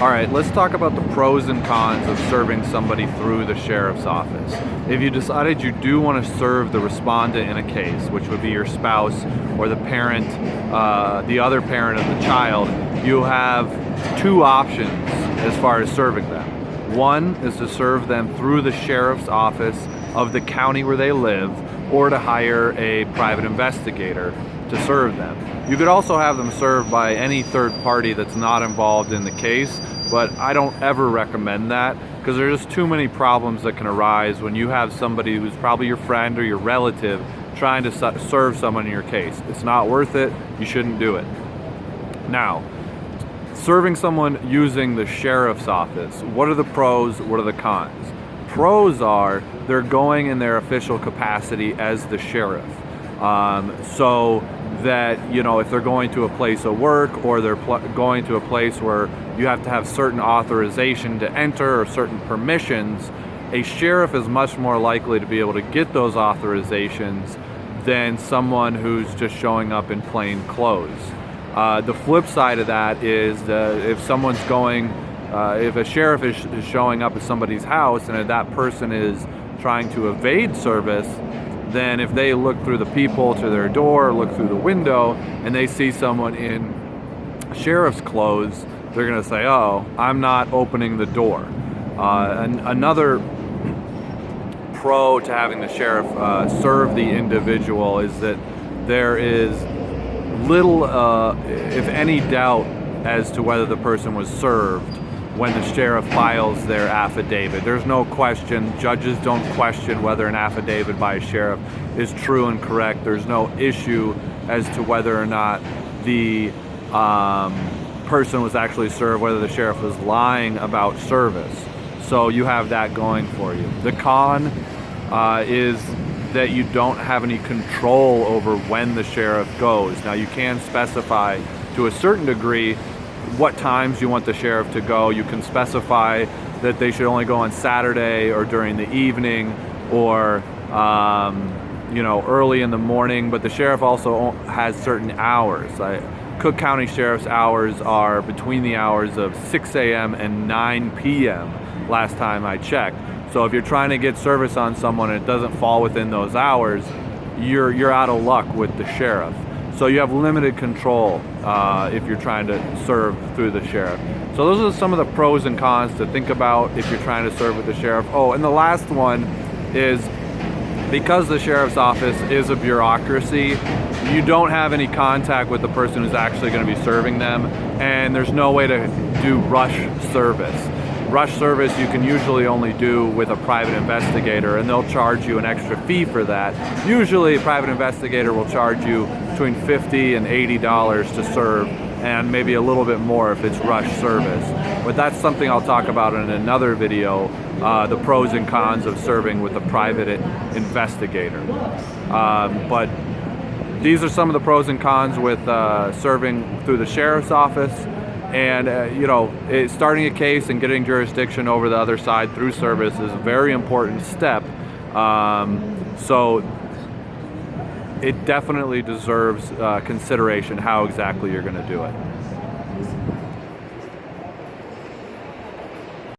All right, let's talk about the pros and cons of serving somebody through the sheriff's office. If you decided you do want to serve the respondent in a case, which would be your spouse or the parent, the other parent of the child, you have two options as far as serving them. One is to serve them through the sheriff's office of the county where they live, or to hire a private investigator to serve them. You could also have them served by any third party that's not involved in the case, but I don't ever recommend that because there's just too many problems that can arise when you have somebody who's probably your friend or your relative trying to serve someone in your case. It's not worth it. You shouldn't do it. Now, serving someone using the sheriff's office, what are the pros, what are the cons? Pros are they're going in their official capacity as the sheriff. So that, you know, if they're going to a place of work or they're going to a place where you have to have certain authorization to enter or certain permissions, a sheriff is much more likely to be able to get those authorizations than someone who's just showing up in plain clothes. The flip side of that is if someone's going, if a sheriff is showing up at somebody's house and if that person is trying to evade service, then if they look through the peephole to their door, look through the window, and they see someone in sheriff's clothes, they're going to say, oh, I'm not opening the door. And another pro to having the sheriff serve the individual is that there is little, if any, doubt as to whether the person was served when the sheriff files their affidavit. There's no question. Judges don't question whether an affidavit by a sheriff is true and correct. There's no issue as to whether or not the person was actually served, whether the sheriff was lying about service. So you have that going for you. The con is that you don't have any control over when the sheriff goes. Now, you can specify to a certain degree what times you want the sheriff to go. You can specify that they should only go on Saturday or during the evening or you know, early in the morning, but the sheriff also has certain hours. Cook County Sheriff's hours are between the hours of 6 a.m. and 9 p.m. last time I checked. So if you're trying to get service on someone and it doesn't fall within those hours, you're out of luck with the sheriff. So you have limited control if you're trying to serve through the sheriff. So those are some of the pros and cons to think about if you're trying to serve with the sheriff. Oh, and the last one is, because the sheriff's office is a bureaucracy, you don't have any contact with the person who's actually going to be serving them, and there's no way to do rush service. Rush service you can usually only do with a private investigator, and they'll charge you an extra fee for that. Usually a private investigator will charge you between $50 and $80 to serve, and maybe a little bit more if it's rush service. But that's something I'll talk about in another video, the pros and cons of serving with a private investigator. But these are some of the pros and cons with serving through the sheriff's office. And you know, starting a case and getting jurisdiction over the other side through service is a very important step. So it definitely deserves consideration how exactly you're going to do it.